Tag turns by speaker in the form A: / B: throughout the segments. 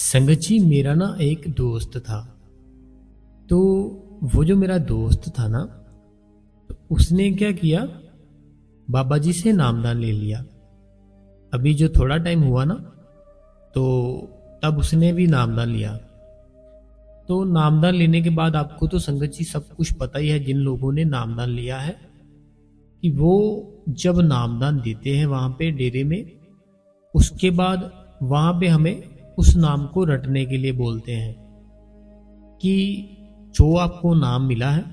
A: संगत जी, मेरा ना एक दोस्त था। तो वो जो मेरा दोस्त था ना, तो उसने क्या किया, बाबा जी से नामदान ले लिया। अभी जो थोड़ा टाइम हुआ ना, तो तब उसने भी नामदान लिया। तो नामदान लेने के बाद आपको तो संगत जी सब कुछ पता ही है, जिन लोगों ने नामदान लिया है, कि वो जब नामदान देते हैं वहां पे डेरे में, उसके बाद वहां पे हमें उस नाम को रटने के लिए बोलते हैं कि जो आपको नाम मिला है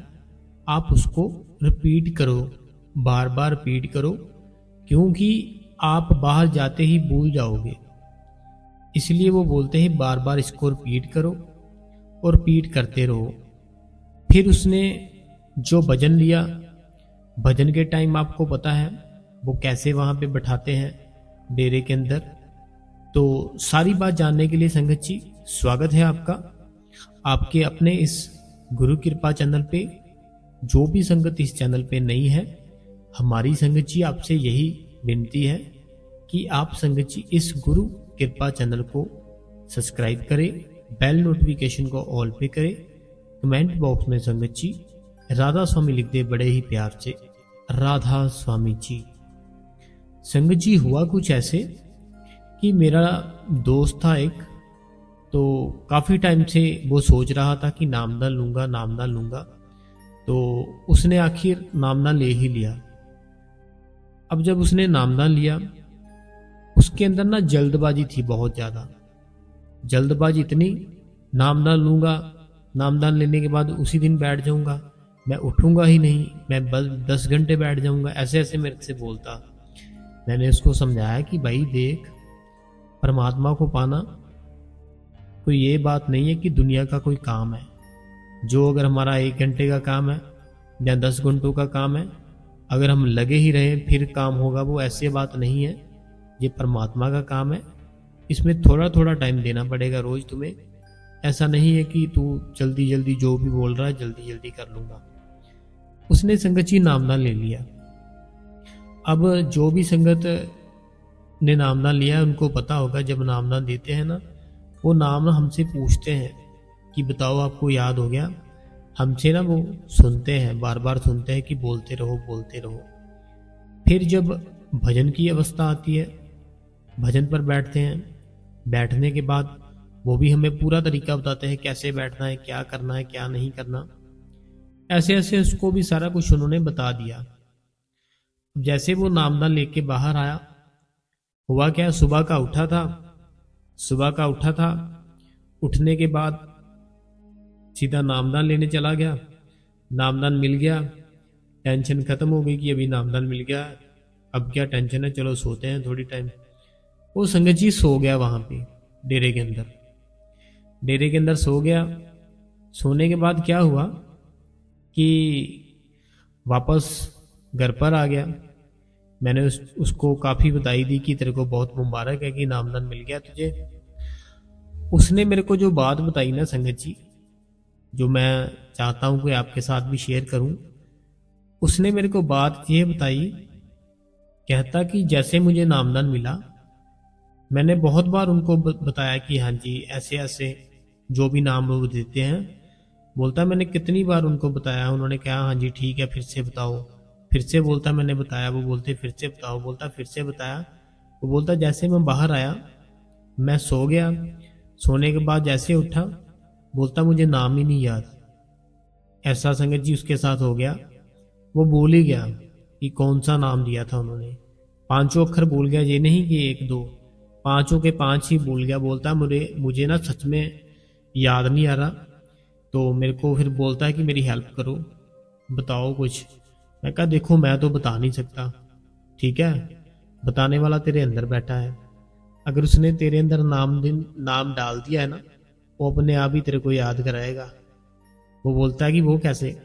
A: आप उसको रिपीट करो, बार बार रिपीट करो, क्योंकि आप बाहर जाते ही भूल जाओगे। इसलिए वो बोलते हैं बार बार इसको रिपीट करो और रिपीट करते रहो। फिर उसने जो भजन लिया, भजन के टाइम आपको पता है वो कैसे वहां पे बैठाते हैं डेरे के अंदर। तो सारी बात जानने के लिए संगत जी, स्वागत है आपका आपके अपने इस गुरु कृपा चैनल पे। जो भी संगत इस चैनल पे नहीं है, हमारी संगत जी आपसे यही विनती है कि आप संगत जी इस गुरु कृपा चैनल को सब्सक्राइब करें, बेल नोटिफिकेशन को ऑल पे करें। कमेंट बॉक्स में संगत जी राधा स्वामी लिख दे बड़े ही प्यार से, राधा स्वामी जी। संगत जी, हुआ कुछ ऐसे कि मेरा दोस्त था एक, तो काफ़ी टाइम से वो सोच रहा था कि नामदान लूँगा नामदान लूँगा। तो उसने आखिर नामदान ले ही लिया। अब जब उसने नामदान लिया, उसके अंदर ना जल्दबाजी थी, बहुत ज़्यादा जल्दबाजी इतनी, नामदान लूँगा, नामदान लेने के बाद उसी दिन बैठ जाऊँगा, मैं उठूँगा ही नहीं, मैं बस 10 घंटे बैठ जाऊँगा, ऐसे ऐसे मेरे से बोलता। मैंने उसको समझाया कि भाई देख, परमात्मा को पाना कोई ये बात नहीं है कि दुनिया का कोई काम है। जो अगर हमारा 1 घंटे का काम है या 10 घंटों का काम है, अगर हम लगे ही रहे फिर काम होगा, वो ऐसी बात नहीं है। ये परमात्मा का काम है, इसमें थोड़ा थोड़ा टाइम देना पड़ेगा रोज तुम्हें। ऐसा नहीं है कि तू जल्दी जल्दी जो भी बोल रहा है जल्दी जल्दी कर लूंगा। उसने संगत जी नामदान ले लिया। अब जो भी संगत ने नामदान लिया है उनको पता होगा, जब नामदान देते हैं ना, वो नाम हमसे पूछते हैं कि बताओ आपको याद हो गया। हमसे ना वो सुनते हैं, बार बार सुनते हैं कि बोलते रहो बोलते रहो। फिर जब भजन की अवस्था आती है, भजन पर बैठते हैं, बैठने के बाद वो भी हमें पूरा तरीका बताते हैं कैसे बैठना है, क्या करना है, क्या नहीं करना। ऐसे ऐसे उसको भी सारा कुछ उन्होंने बता दिया। जैसे वो नामदान लेके बाहर आया, हुआ क्या, सुबह का उठा था, सुबह का उठा था, उठने के बाद सीधा नामदान लेने चला गया। नामदान मिल गया, टेंशन खत्म हो गई कि अभी नामदान मिल गया, अब क्या टेंशन है, चलो सोते हैं थोड़ी टाइम। वो संगत जी सो गया वहां पे डेरे के अंदर। डेरे के अंदर सो गया। सोने के बाद क्या हुआ कि वापस घर पर आ गया। मैंने उसको काफ़ी बधाई दी कि तेरे को बहुत मुबारक है कि नामदान मिल गया तुझे। उसने मेरे को जो बात बताई ना संगत जी, जो मैं चाहता हूं कि आपके साथ भी शेयर करूं, उसने मेरे को बात ये बताई, कहता कि जैसे मुझे नामदान मिला, मैंने बहुत बार उनको बताया कि हाँ जी ऐसे ऐसे जो भी नाम लोग देते हैं। बोलता मैंने कितनी बार उनको बताया, उन्होंने कहा हाँ जी ठीक है फिर से बताओ। फिर से बोलता मैंने बताया, वो बोलते फिर से बताओ, बोलता फिर से बताया। वो बोलता जैसे मैं बाहर आया, मैं सो गया, सोने के बाद जैसे उठा, बोलता मुझे नाम ही नहीं याद। ऐसा संगत जी उसके साथ हो गया। वो भूल ही गया कि कौन सा नाम दिया था उन्होंने। 5 अक्षर भूल गया, ये नहीं कि 1 2, 5 के 5 ही भूल गया। बोलता मुझे ना सच में याद नहीं आ रहा। तो मेरे को फिर बोलता है कि मेरी हेल्प करो, बताओ कुछ। मैं कहा देखो मैं तो बता नहीं सकता, ठीक है, बताने वाला तेरे अंदर बैठा है। अगर उसने तेरे अंदर नाम डाल दिया है ना, वो अपने आप ही तेरे को याद कराएगा। वो बोलता है कि वो कैसे।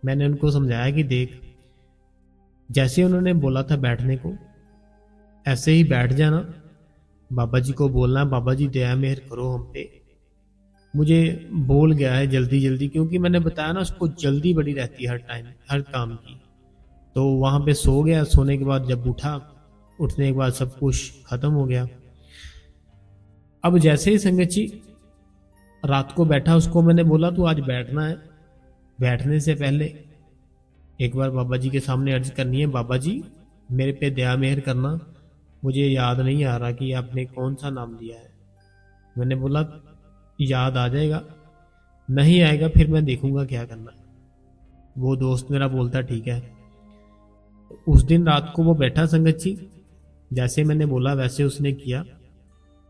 A: मैंने उनको समझाया कि देख, जैसे उन्होंने बोला था बैठने को, ऐसे ही बैठ जाना। बाबा जी को बोलना बाबा जी दया मेहर करो हम पे। मुझे बोल गया है जल्दी जल्दी, क्योंकि मैंने बताया ना उसको जल्दी बड़ी रहती है हर टाइम हर काम की। तो वहां पे सो गया। सोने के बाद जब उठा, उठने के बाद सब कुछ खत्म हो गया। अब जैसे ही संगत जी रात को बैठा, उसको मैंने बोला तू आज बैठना है, बैठने से पहले एक बार बाबा जी के सामने अर्ज करनी है, बाबा जी मेरे पे दया मेहर करना, मुझे याद नहीं आ रहा कि आपने कौन सा नाम दिया है। मैंने बोला याद आ जाएगा, नहीं आएगा फिर मैं देखूंगा क्या करना है। वो दोस्त मेरा बोलता ठीक है। उस दिन रात को वो बैठा संगत जी, जैसे मैंने बोला वैसे उसने किया।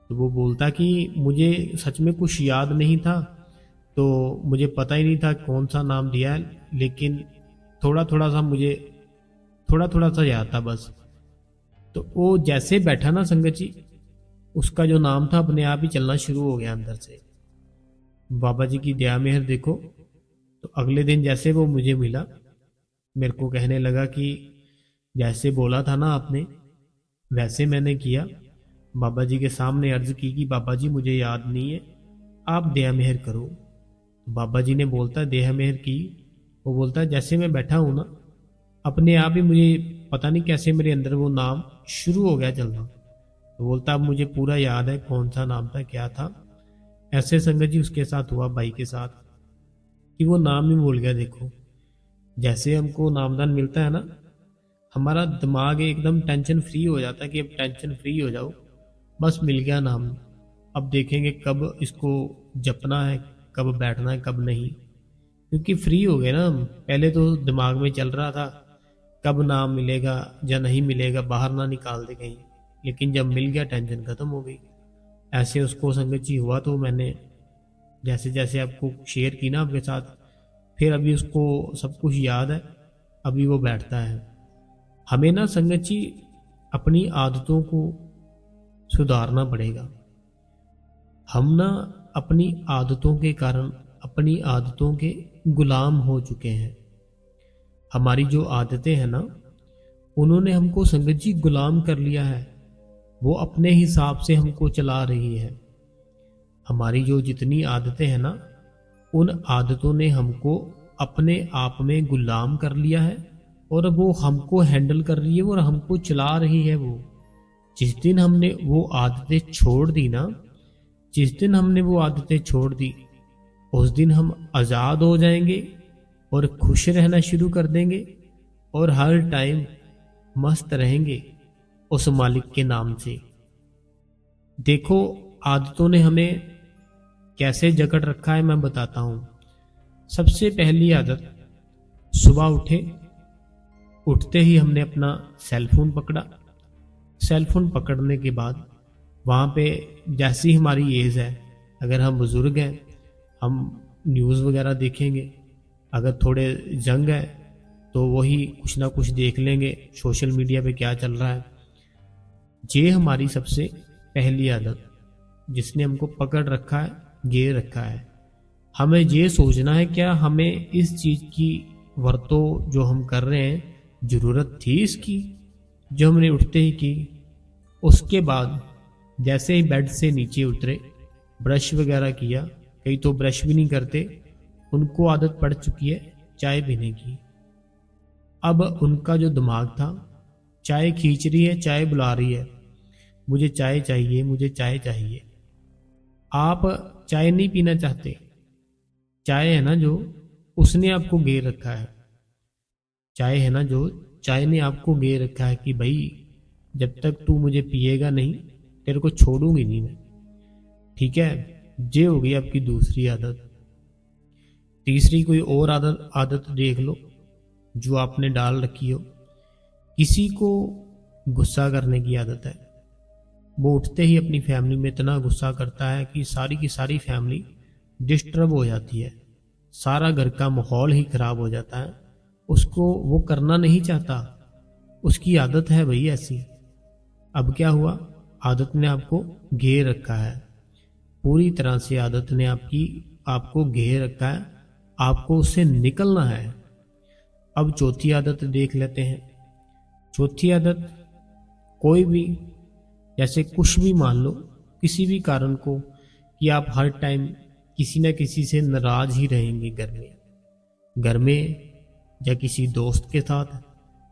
A: तो वो बोलता कि मुझे सच में कुछ याद नहीं था, तो मुझे पता ही नहीं था कौन सा नाम दिया है, लेकिन थोड़ा थोड़ा सा याद था बस। तो वो जैसे बैठा ना संगत जी, उसका जो नाम था अपने आप ही चलना शुरू हो गया अंदर से। बाबा जी की दया मेहर देखो। तो अगले दिन जैसे वो मुझे मिला, मेरे को कहने लगा कि जैसे बोला था ना आपने वैसे मैंने किया। बाबा जी के सामने अर्ज की कि बाबा जी मुझे याद नहीं है, आप दया मेहर करो। बाबा जी ने बोलता दया मेहर की। वो बोलता जैसे मैं बैठा हूं ना, अपने आप ही मुझे पता नहीं कैसे मेरे अंदर वो नाम शुरू हो गया चलना। तो बोलता अब मुझे पूरा याद है कौन सा नाम था क्या था। ऐसे संगत जी उसके साथ हुआ, भाई के साथ, कि वो नाम ही भूल गया। देखो जैसे हमको नामदान मिलता है ना, हमारा दिमाग एकदम टेंशन फ्री हो जाता है कि अब टेंशन फ्री हो जाओ, बस मिल गया नाम, अब देखेंगे कब इसको जपना है, कब बैठना है कब नहीं। क्योंकि फ्री हो गए ना हम। पहले तो दिमाग में चल रहा था कब नाम मिलेगा या नहीं मिलेगा, बाहर ना निकाल दे कहीं, लेकिन जब मिल गया टेंशन खत्म हो गई। ऐसे उसको संगत जी हुआ। तो मैंने जैसे जैसे आपको शेयर की ना आपके साथ, फिर अभी उसको सब कुछ याद है, अभी वो बैठता है। हमें ना संगत जी अपनी आदतों को सुधारना पड़ेगा। हम ना अपनी आदतों के कारण अपनी आदतों के गुलाम हो चुके हैं। हमारी जो आदतें हैं ना, उन्होंने हमको संगत जी गुलाम कर लिया है, वो अपने हिसाब से हमको चला रही है। हमारी जो जितनी आदतें हैं ना, उन आदतों ने हमको अपने आप में गुलाम कर लिया है, और वो हमको हैंडल कर रही है और हमको चला रही है। वो जिस दिन हमने वो आदतें छोड़ दी ना, जिस दिन हमने वो आदतें छोड़ दी, उस दिन हम आज़ाद हो जाएंगे और खुश रहना शुरू कर देंगे, और हर टाइम मस्त रहेंगे उस मालिक के नाम से। देखो आदतों ने हमें कैसे जकड़ रखा है मैं बताता हूँ। सबसे पहली आदत, सुबह उठते ही हमने अपना सेलफोन पकड़ा। सेलफोन पकड़ने के बाद वहाँ पे जैसी हमारी एज है, अगर हम बुज़ुर्ग हैं हम न्यूज़ वगैरह देखेंगे, अगर थोड़े यंग है तो वही कुछ ना कुछ देख लेंगे सोशल मीडिया पे क्या चल रहा है। ये हमारी सबसे पहली आदत जिसने हमको पकड़ रखा है, घेर रखा है। हमें ये सोचना है क्या हमें इस चीज़ की वर्तो जो हम कर रहे हैं ज़रूरत थी इसकी, जो हमने उठते ही की। उसके बाद जैसे ही बेड से नीचे उतरे, ब्रश वगैरह किया, कई तो ब्रश भी नहीं करते, उनको आदत पड़ चुकी है चाय पीने की। अब उनका जो दिमाग था, चाय खींच रही है, चाय बुला रही है, मुझे चाय चाहिए, मुझे चाय चाहिए। आप चाय नहीं पीना चाहते, चाय है ना जो उसने आपको घेर रखा है, चाय है ना जो चाय ने आपको घेर रखा है कि भाई जब तक तू मुझे पिएगा नहीं तेरे को छोड़ूंगी नहीं मैं। ठीक है, ये हो गई आपकी दूसरी आदत। तीसरी कोई और आदत देख लो जो आपने डाल रखी हो। किसी को गुस्सा करने की आदत है, वो उठते ही अपनी फैमिली में इतना गुस्सा करता है कि सारी की सारी फैमिली डिस्टर्ब हो जाती है, सारा घर का माहौल ही खराब हो जाता है। उसको वो करना नहीं चाहता, उसकी आदत है भाई ऐसी। अब क्या हुआ, आदत ने आपको घेर रखा है, पूरी तरह से आदत ने आपको घेर रखा है, आपको उससे निकलना है। अब चौथी आदत देख लेते हैं। चौथी आदत, कोई भी जैसे कुछ भी मान लो किसी भी कारण को कि आप हर टाइम किसी न किसी से नाराज ही रहेंगे, घर में या किसी दोस्त के साथ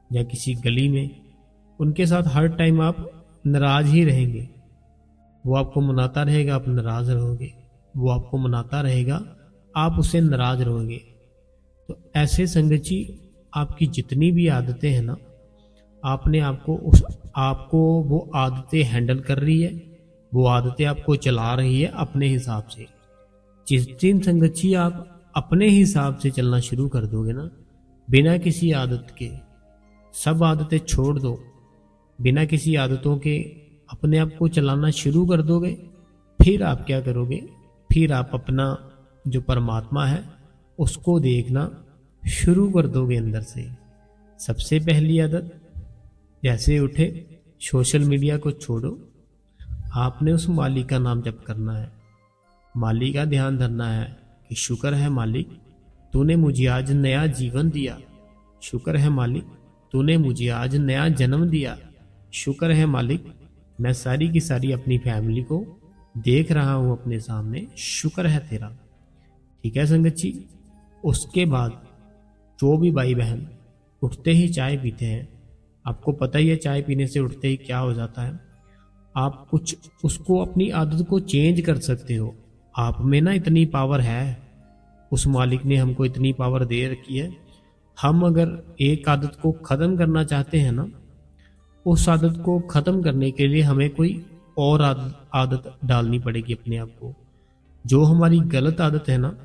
A: या किसी गली में, उनके साथ हर टाइम आप नाराज ही रहेंगे। वो आपको मनाता रहेगा, आप नाराज रहोगे। वो आपको मनाता रहेगा, आप उससे नाराज रहोगे। तो ऐसे संगत जी, आपकी जितनी भी आदतें हैं ना, आपने आपको वो आदतें हैंडल कर रही है, वो आदतें आपको चला रही है अपने हिसाब से। जिस दिन संगत जी आप अपने हिसाब से चलना शुरू कर दोगे ना, बिना किसी आदत के, सब आदतें छोड़ दो, बिना किसी आदतों के अपने आप को चलाना शुरू कर दोगे, फिर आप क्या करोगे, फिर आप अपना जो परमात्मा है उसको देखना शुरू कर दोगे अंदर से। सबसे पहली आदत, जैसे उठे सोशल मीडिया को छोड़ो, आपने उस मालिक का नाम जप करना है, मालिक का ध्यान धरना है कि शुक्र है मालिक, तूने मुझे आज नया जीवन दिया। शुक्र है मालिक, तूने मुझे आज नया जन्म दिया। शुक्र है मालिक, मैं सारी की सारी अपनी फैमिली को देख रहा हूँ अपने सामने। शुक्र है तेरा। ठीक है संगत जी। उसके बाद जो भी भाई बहन उठते ही चाय पीते हैं, आपको पता ही है चाय पीने से उठते ही क्या हो जाता है। आप कुछ उसको, अपनी आदत को चेंज कर सकते हो। आप में ना इतनी पावर है, उस मालिक ने हमको इतनी पावर दे रखी है। हम अगर एक आदत को ख़त्म करना चाहते हैं ना, उस आदत को ख़त्म करने के लिए हमें कोई और आदत डालनी पड़ेगी अपने आप को। जो हमारी गलत आदत है ना,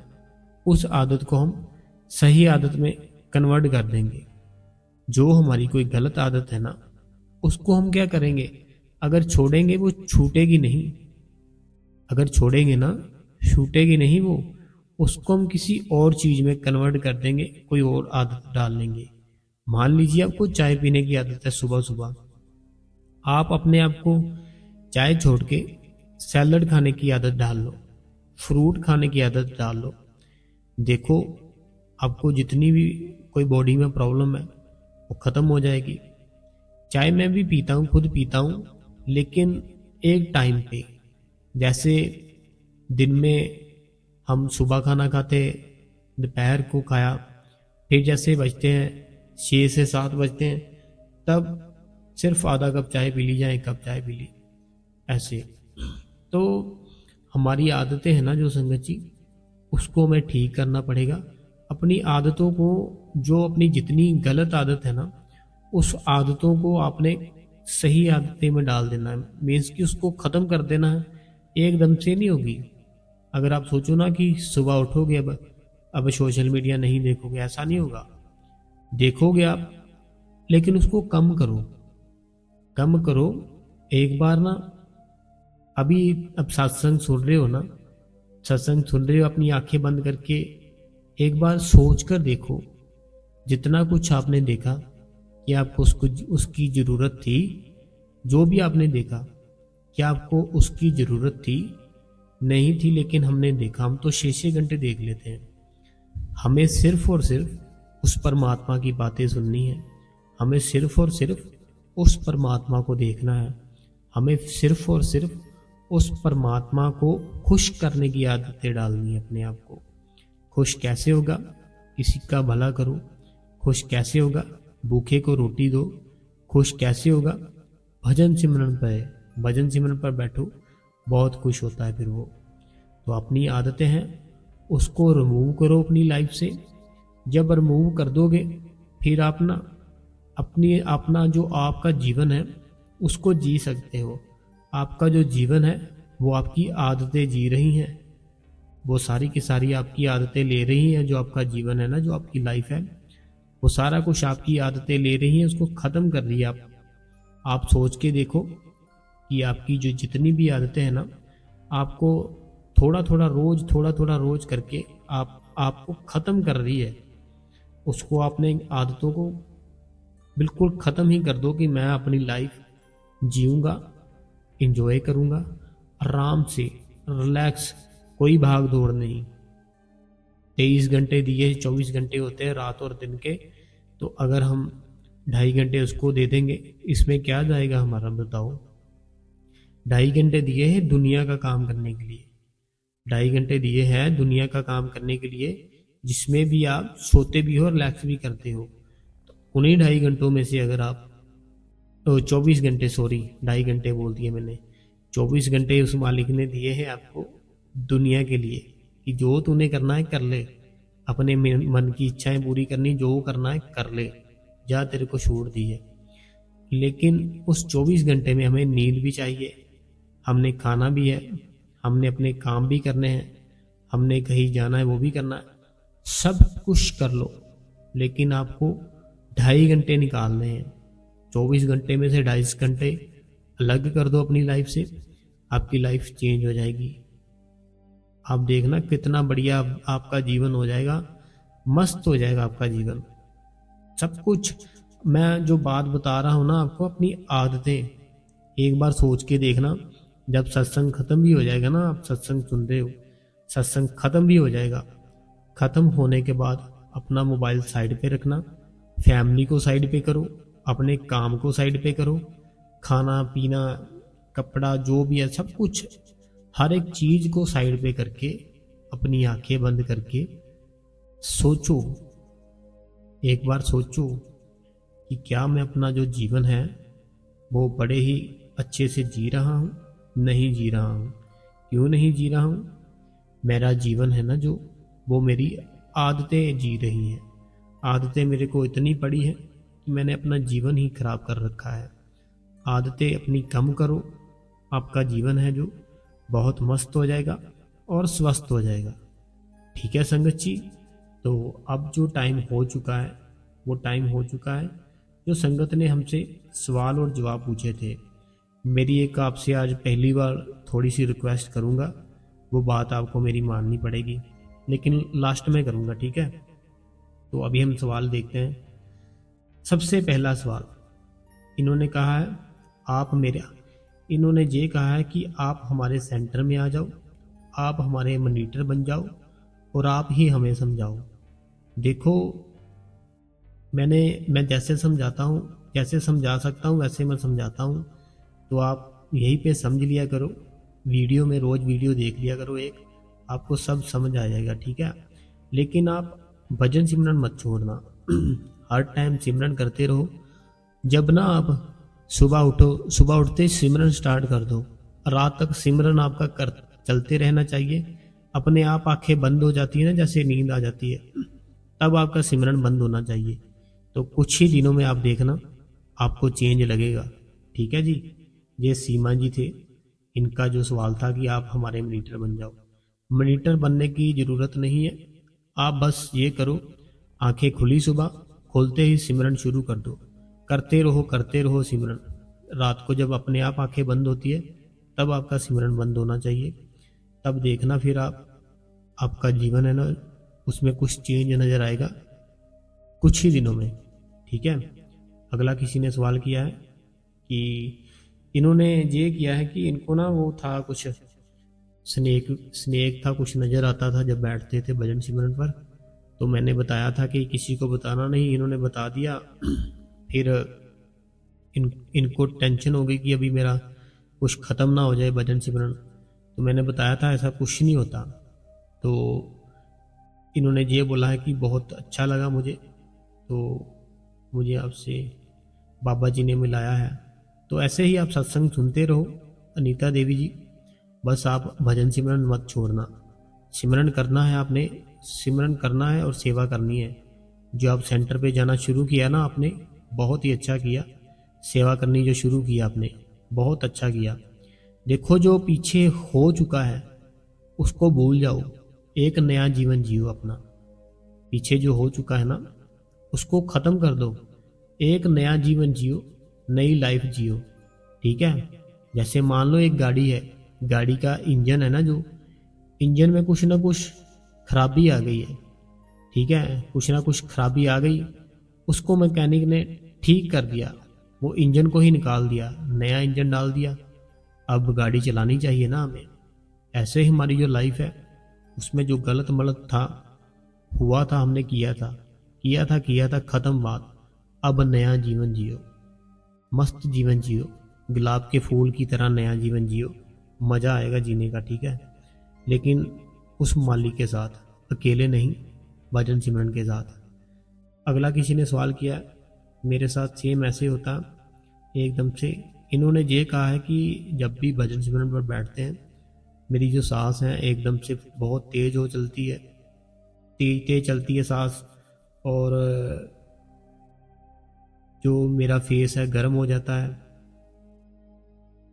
A: उस आदत को हम सही आदत में कन्वर्ट कर देंगे। जो हमारी कोई गलत आदत है ना, उसको हम क्या करेंगे, अगर छोड़ेंगे वो छूटेगी नहीं। अगर छोड़ेंगे ना, छूटेगी नहीं वो। उसको हम किसी और चीज़ में कन्वर्ट कर देंगे, कोई और आदत डाल लेंगे। मान लीजिए आपको चाय पीने की आदत है सुबह सुबह, आप अपने आप को चाय छोड़ के सैलड खाने की आदत डाल लो, फ्रूट खाने की आदत डाल लो। देखो, आपको जितनी भी कोई बॉडी में प्रॉब्लम है वो ख़त्म हो जाएगी। चाय मैं भी पीता हूँ, खुद पीता हूँ, लेकिन एक टाइम पे। जैसे दिन में हम सुबह खाना खाते, दोपहर को खाया, फिर जैसे बजते हैं 6 से 7 बजते हैं, तब सिर्फ आधा कप चाय पी ली, या 1 कप चाय पी ली, ऐसे। तो हमारी आदतें हैं ना जो संगत जी, उसको हमें ठीक करना पड़ेगा। अपनी आदतों को, जो अपनी जितनी गलत आदत है ना, उस आदतों को आपने सही आदतें में डाल देना है। मीन्स कि उसको ख़त्म कर देना है। एकदम से नहीं होगी। अगर आप सोचो ना कि सुबह उठोगे, अब सोशल मीडिया नहीं देखोगे, ऐसा नहीं होगा। देखोगे आप, लेकिन उसको कम करो, कम करो। एक बार ना, अभी अब सत्संग सुन रहे हो ना, सत्संग सुन रहे हो, अपनी आंखें बंद करके एक बार सोच कर देखो, जितना कुछ आपने देखा कि आपको उसकी ज़रूरत थी। जो भी आपने देखा, क्या आपको उसकी ज़रूरत थी? नहीं थी, लेकिन हमने देखा। हम तो 6-6 घंटे देख लेते हैं। हमें सिर्फ और सिर्फ उस परमात्मा की बातें सुननी है। हमें सिर्फ और सिर्फ उस परमात्मा को देखना है। हमें सिर्फ और सिर्फ उस परमात्मा को खुश करने की आदतें डालनी है अपने आप को। खुश कैसे होगा? किसी का भला करो। खुश कैसे होगा? भूखे को रोटी दो। खुश कैसे होगा? भजन सिमरन पर, भजन सिमरन पर बैठो, बहुत खुश होता है फिर वो। तो अपनी आदतें हैं, उसको रिमूव करो अपनी लाइफ से। जब रिमूव कर दोगे, फिर आप ना अपना जो आपका जीवन है उसको जी सकते हो। आपका जो जीवन है वो आपकी आदतें जी रही हैं। वो सारी की सारी आपकी आदतें ले रही हैं। जो आपका जीवन है ना, जो आपकी लाइफ है, वो सारा कुछ आपकी आदतें ले रही हैं, उसको ख़त्म कर रही है। आप सोच के देखो कि आपकी जो जितनी भी आदतें हैं ना, आपको थोड़ा थोड़ा रोज करके आपको ख़त्म कर रही है। उसको आपने आदतों को बिल्कुल ख़त्म ही कर दो कि मैं अपनी लाइफ जीऊँगा, इंजॉय करूँगा आराम से, रिलैक्स, कोई भाग दौड़ नहीं। 23 घंटे दिए, 24 घंटे होते हैं रात और दिन के, तो अगर हम 2.5 घंटे उसको दे देंगे, इसमें क्या जाएगा हमारा, बताओ। 2.5 घंटे दिए हैं दुनिया का काम करने के लिए, 2.5 घंटे दिए हैं दुनिया का काम करने के लिए, जिसमें भी आप सोते भी हो, रिलैक्स भी करते हो। तो उन्हीं 2.5 घंटों में से अगर आप 24 घंटे, सॉरी 2.5 घंटे बोल दिए मैंने, 24 घंटे उस मालिक ने दिए हैं आपको दुनिया के लिए कि जो तूने करना है कर ले, अपने मन की इच्छाएं पूरी करनी, जो करना है कर ले, जा तेरे को छूट दी है। लेकिन उस 24 घंटे में हमें नींद भी चाहिए, हमने खाना भी है, हमने अपने काम भी करने हैं, हमने कहीं जाना है वो भी करना है, सब कुछ कर लो। लेकिन आपको 2.5 घंटे निकालने हैं। 24 घंटे में से 2.5 घंटे अलग कर दो अपनी लाइफ से, आपकी लाइफ चेंज हो जाएगी। आप देखना कितना बढ़िया आपका जीवन हो जाएगा, मस्त हो जाएगा आपका जीवन। सब कुछ मैं जो बात बता रहा हूँ ना आपको, अपनी आदतें एक बार सोच के देखना। जब सत्संग खत्म भी हो जाएगा ना, आप सत्संग सुन रहे हो, सत्संग खत्म भी हो जाएगा, खत्म होने के बाद अपना मोबाइल साइड पे रखना, फैमिली को साइड पे करो, अपने काम को साइड पे करो, खाना पीना कपड़ा जो भी है सब कुछ, हर एक चीज को साइड पे करके अपनी आंखें बंद करके सोचो, एक बार सोचो कि क्या मैं अपना जो जीवन है वो बड़े ही अच्छे से जी रहा हूँ, नहीं जी रहा हूँ। क्यों नहीं जी रहा हूँ? मेरा जीवन है ना जो, वो मेरी आदतें जी रही हैं। आदतें मेरे को इतनी पड़ी है कि मैंने अपना जीवन ही खराब कर रखा है। आदतें अपनी कम करो, आपका जीवन है जो बहुत मस्त हो जाएगा और स्वस्थ हो जाएगा। ठीक है संगत जी, तो अब जो टाइम हो चुका है वो टाइम हो चुका है जो संगत ने हमसे सवाल और जवाब पूछे थे। मेरी एक आपसे आज पहली बार थोड़ी सी रिक्वेस्ट करूँगा, वो बात आपको मेरी माननी पड़ेगी, लेकिन लास्ट में करूँगा, ठीक है? तो अभी हम सवाल देखते हैं। सबसे पहला सवाल इन्होंने कहा है, इन्होंने ये कहा है कि आप हमारे सेंटर में आ जाओ, आप हमारे मॉनिटर बन जाओ और आप ही हमें समझाओ। देखो, मैं जैसे समझाता हूँ, जैसे समझा सकता हूँ वैसे मैं समझाता हूँ, तो आप यहीं पे समझ लिया करो। वीडियो में रोज़ वीडियो देख लिया करो, एक आपको सब समझ आ जाएगा, ठीक है? लेकिन आप भजन सिमरन मत छोड़ना। हर टाइम सिमरन करते रहो। जब ना आप सुबह उठो, सुबह उठते सिमरन स्टार्ट कर दो, रात तक सिमरन आपका कर चलते रहना चाहिए। अपने आप आंखें बंद हो जाती है ना, जैसे नींद आ जाती है, तब आपका सिमरन बंद होना चाहिए। तो कुछ ही दिनों में आप देखना आपको चेंज लगेगा, ठीक है जी? ये सीमा जी थे, इनका जो सवाल था कि आप हमारे मॉनिटर बन जाओ। मॉनिटर बनने की ज़रूरत नहीं है, आप बस ये करो, आंखें खुली सुबह, खोलते ही सिमरन शुरू कर दो, करते रहो सिमरन। रात को जब अपने आप आंखें बंद होती है तब आपका सिमरन बंद होना चाहिए। तब देखना फिर आपका जीवन है ना, उसमें कुछ चेंज नज़र आएगा कुछ ही दिनों में, ठीक है? अगला किसी ने सवाल किया है कि इन्होंने ये किया है कि इनको ना वो था कुछ स्नेक था, कुछ नज़र आता था जब बैठते थे भजन सिमरन पर। तो मैंने बताया था कि किसी को बताना नहीं, इन्होंने बता दिया। फिर इनको टेंशन हो गई कि अभी मेरा कुछ ख़त्म ना हो जाए भजन सिमरन। तो मैंने बताया था ऐसा कुछ नहीं होता। तो इन्होंने ये बोला है कि बहुत अच्छा लगा मुझे, तो मुझे आपसे बाबा जी ने मिलाया है। तो ऐसे ही आप सत्संग सुनते रहो अनीता देवी जी, बस आप भजन सिमरन मत छोड़ना। सिमरन करना है आपने, सिमरन करना है और सेवा करनी है। जो आप सेंटर पे जाना शुरू किया ना आपने, बहुत ही अच्छा किया। सेवा करनी जो शुरू किया आपने, बहुत अच्छा किया। देखो, जो पीछे हो चुका है उसको भूल जाओ, एक नया जीवन जियो अपना। पीछे जो हो चुका है ना उसको ख़त्म कर दो, एक नया जीवन जियो, नई लाइफ जियो, ठीक है? जैसे मान लो एक गाड़ी है, गाड़ी का इंजन है ना, जो इंजन में कुछ ना कुछ खराबी आ गई है, ठीक है? कुछ ना कुछ खराबी आ गई, उसको मैकेनिक ने ठीक कर दिया, वो इंजन को ही निकाल दिया, नया इंजन डाल दिया। अब गाड़ी चलानी चाहिए ना हमें। ऐसे ही हमारी जो लाइफ है उसमें जो गलत मलत था, हुआ था, हमने किया था, ख़त्म बात। अब नया जीवन जियो, मस्त जीवन जियो, गुलाब के फूल की तरह नया जीवन जियो, मज़ा आएगा जीने का, ठीक है? लेकिन उस मालिक के साथ, अकेले नहीं, भजन सिमरन के साथ। अगला किसी ने सवाल किया, मेरे साथ सेम ऐसे होता, एकदम से इन्होंने ये कहा है कि जब भी भजन सिमरन पर बैठते हैं, मेरी जो सांस है एकदम से बहुत तेज हो चलती है, तेज तेज चलती है सांस, और जो मेरा फेस है गर्म हो जाता है।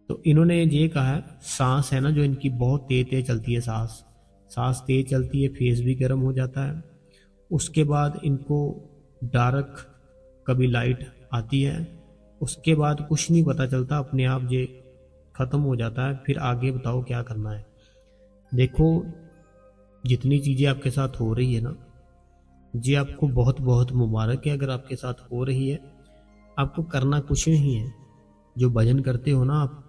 A: तो इन्होंने ये कहा है, सांस है ना जो इनकी बहुत तेज तेज चलती है, सांस तेज चलती है, फेस भी गर्म हो जाता है। उसके बाद इनको डार्क, कभी लाइट आती है, उसके बाद कुछ नहीं पता चलता, अपने आप ये ख़त्म हो जाता है। फिर आगे बताओ क्या करना है। देखो, जितनी चीज़ें आपके साथ हो रही है ना, जी आपको बहुत बहुत मुबारक है अगर आपके साथ हो रही है। आपको करना कुछ नहीं है। जो भजन करते हो ना आप,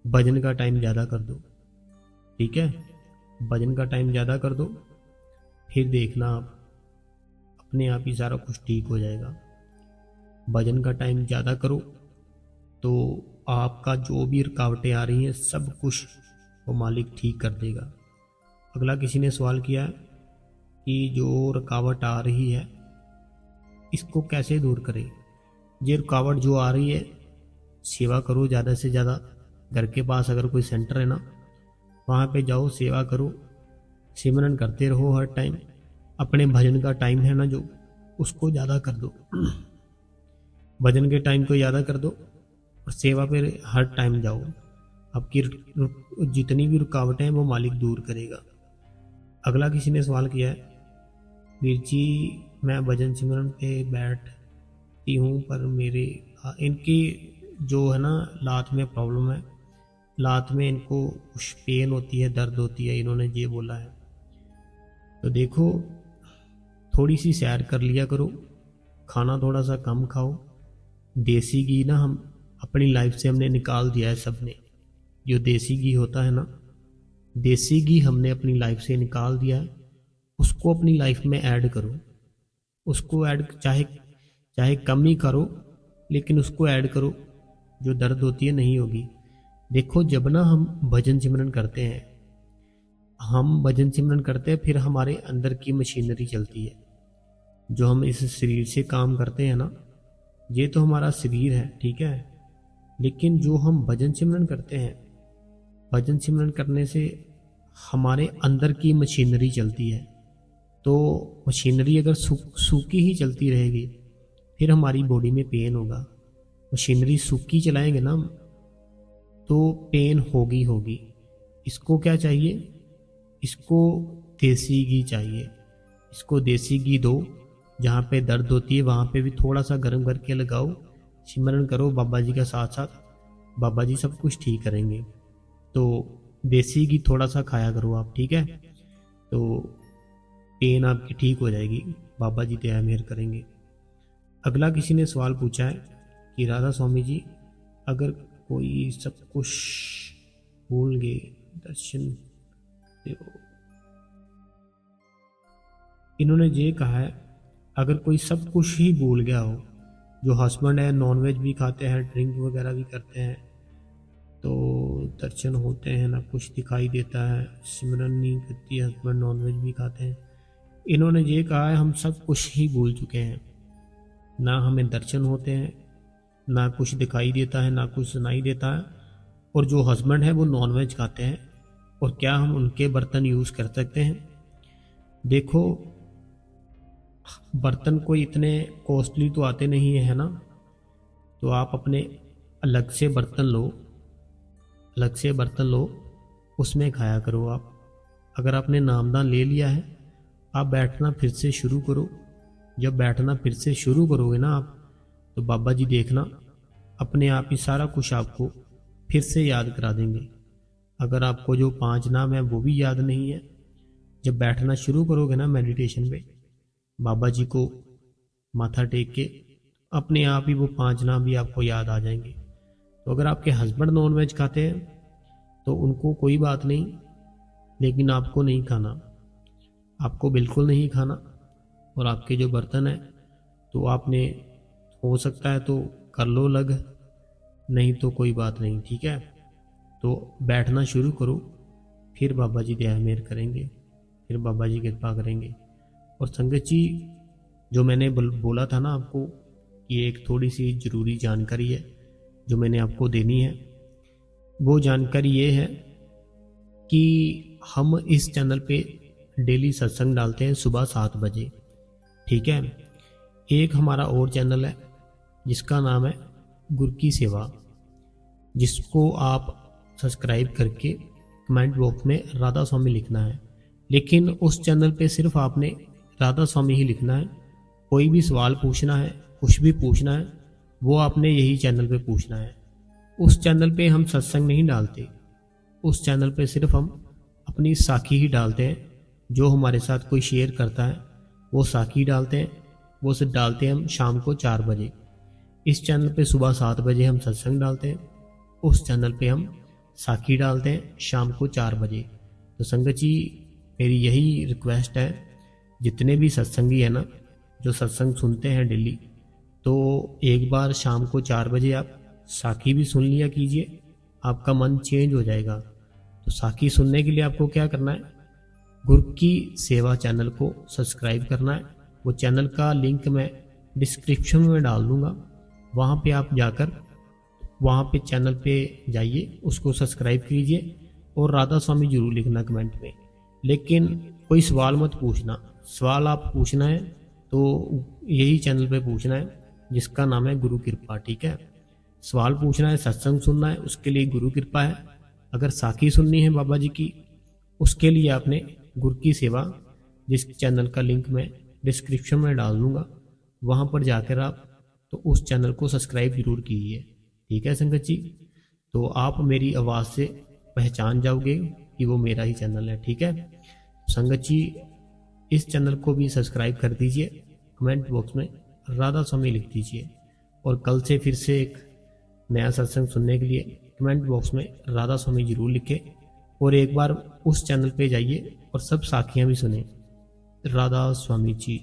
A: भजन का टाइम ज़्यादा कर दो, ठीक है? भजन का टाइम ज़्यादा कर दो, फिर देखना आप अपने आप ही सारा कुछ ठीक हो जाएगा। भजन का टाइम ज़्यादा करो तो आपका जो भी रुकावटें आ रही हैं सब कुछ वो मालिक ठीक कर देगा। अगला किसी ने सवाल किया कि जो रुकावट आ रही है इसको कैसे दूर करें। ये रुकावट जो आ रही है, सेवा करो ज़्यादा से ज़्यादा। घर के पास अगर कोई सेंटर है ना, वहाँ पे जाओ, सेवा करो, सिमरन करते रहो हर टाइम। अपने भजन का टाइम है ना जो, उसको ज़्यादा कर दो, भजन के टाइम को ज़्यादा कर दो, और सेवा पे हर टाइम जाओ। आपकी जितनी भी रुकावटें हैं वो मालिक दूर करेगा। अगला किसी ने सवाल किया है, वीर जी मैं भजन सिमरन पे बैठती हूँ पर मेरे इनकी जो है ना लात में प्रॉब्लम है, लात में इनको कुछ पेन होती है, दर्द होती है, इन्होंने ये बोला है। तो देखो, थोड़ी सी सैर कर लिया करो, खाना थोड़ा सा कम खाओ। देसी घी ना हम अपनी लाइफ से हमने निकाल दिया है सबने। जो देसी घी होता है ना, देसी घी हमने अपनी लाइफ से निकाल दिया है। उसको अपनी लाइफ में ऐड करो, उसको ऐड चाहे कम ही करो, लेकिन उसको ऐड करो। जो दर्द होती है नहीं होगी। देखो, जब ना हम भजन सिमरन करते हैं, फिर हमारे अंदर की मशीनरी चलती है। जो हम इस शरीर से काम करते हैं ना, ये तो हमारा शरीर है, ठीक है? लेकिन जो हम भजन सिमरन करते हैं, भजन सिमरन करने से हमारे अंदर की मशीनरी चलती है। तो मशीनरी अगर सूखी ही चलती रहेगी, फिर हमारी बॉडी में पेन होगा। मशीनरी सूखी चलाएंगे ना तो पेन होगी। इसको क्या चाहिए? इसको देसी घी चाहिए। इसको देसी घी दो, जहाँ पे दर्द होती है वहाँ पे भी थोड़ा सा गर्म करके लगाओ, सिमरन करो बाबा जी का साथ साथ, बाबा जी सब कुछ ठीक करेंगे। तो देसी घी थोड़ा सा खाया करो आप, ठीक है? तो पेन आपकी ठीक हो जाएगी, बाबा जी दया मेहर करेंगे। अगला किसी ने सवाल पूछा है कि राधा स्वामी जी, अगर कोई सब कुछ भूल गए दर्शन दो। इन्होंने ये कहा है, अगर कोई सब कुछ ही भूल गया हो, जो हस्बैंड है नॉनवेज भी खाते हैं, ड्रिंक वगैरह भी करते हैं, तो दर्शन होते हैं ना कुछ दिखाई देता है, सिमरन नहीं करती, हस्बैंड नॉनवेज भी खाते हैं। इन्होंने ये कहा है, हम सब कुछ ही भूल चुके हैं, ना हमें दर्शन होते हैं, ना कुछ दिखाई देता है, ना कुछ सुनाई देता है। और जो हस्बैंड है वो नॉनवेज खाते हैं, और क्या हम उनके बर्तन यूज़ कर सकते हैं? देखो, बर्तन कोई इतने कॉस्टली तो आते नहीं है ना, तो आप अपने अलग से बर्तन लो, उसमें खाया करो आप। अगर आपने नामदान ले लिया है, आप बैठना फिर से शुरू करो। जब बैठना फिर से शुरू करोगे ना आप, तो बाबा जी देखना अपने आप ही सारा कुछ आपको फिर से याद करा देंगे। अगर आपको जो 5 नाम है वो भी याद नहीं है, जब बैठना शुरू करोगे ना मेडिटेशन पे, बाबा जी को माथा टेक के, अपने आप ही वो 5 नाम भी आपको याद आ जाएंगे। तो अगर आपके हस्बैंड नॉनवेज खाते हैं तो उनको कोई बात नहीं, लेकिन आपको नहीं खाना, आपको बिल्कुल नहीं खाना। और आपके जो बर्तन है, तो आपने हो सकता है तो कर लो लग, नहीं तो कोई बात नहीं, ठीक है? तो बैठना शुरू करो, फिर बाबा जी दया मेहर करेंगे, फिर बाबा जी कृपा करेंगे। और संगत जी, जो मैंने बोला था ना आपको, ये एक थोड़ी सी ज़रूरी जानकारी है जो मैंने आपको देनी है वो जानकारी ये है कि हम इस चैनल पे डेली सत्संग डालते हैं सुबह 7 बजे, ठीक है। एक हमारा और चैनल है जिसका नाम है गुरु की सेवा, जिसको आप सब्सक्राइब करके कमेंट बॉक्स में राधा स्वामी लिखना है। लेकिन उस चैनल पे सिर्फ आपने राधा स्वामी ही लिखना है। कोई भी सवाल पूछना है, कुछ भी पूछना है, वो आपने यही चैनल पे पूछना है। उस चैनल पे हम सत्संग नहीं डालते, उस चैनल पे सिर्फ हम अपनी साखी ही डालते हैं। जो हमारे साथ कोई शेयर करता है वो साखी डालते हैं, वो सिर्फ डालते हैं हम शाम को 4 बजे। इस चैनल पे सुबह 7 बजे हम सत्संग डालते हैं, उस चैनल पे हम साखी डालते हैं शाम को 4 बजे। तो संगत जी, मेरी यही रिक्वेस्ट है, जितने भी सत्संगी है ना जो सत्संग सुनते हैं डेली, तो एक बार शाम को 4 बजे आप साखी भी सुन लिया कीजिए, आपका मन चेंज हो जाएगा। तो साखी सुनने के लिए आपको क्या करना है, गुरु की सेवा चैनल को सब्सक्राइब करना है। वो चैनल का लिंक मैं डिस्क्रिप्शन में डाल दूंगा, वहाँ पे आप जाकर वहाँ पे चैनल पे जाइए, उसको सब्सक्राइब कीजिए और राधा स्वामी जरूर लिखना कमेंट में। लेकिन कोई सवाल मत पूछना, सवाल आप पूछना है तो यही चैनल पे पूछना है जिसका नाम है गुरु कृपा, ठीक है। सवाल पूछना है, सत्संग सुनना है, उसके लिए गुरु कृपा है। अगर साखी सुननी है बाबा जी की, उसके लिए आपने गुरु की सेवा, जिस चैनल का लिंक मैं डिस्क्रिप्शन में डाल दूंगा, वहाँ पर जाकर आप तो उस चैनल को सब्सक्राइब जरूर कीजिए, ठीक है संगत जी। तो आप मेरी आवाज़ से पहचान जाओगे कि वो मेरा ही चैनल है, ठीक है। संगत जी, इस चैनल को भी सब्सक्राइब कर दीजिए, कमेंट बॉक्स में राधा स्वामी लिख दीजिए। और कल से फिर से एक नया सत्संग सुनने के लिए कमेंट बॉक्स में राधा स्वामी जरूर लिखें और एक बार उस चैनल पे जाइए और सब साखियाँ भी सुने। राधा स्वामी जी।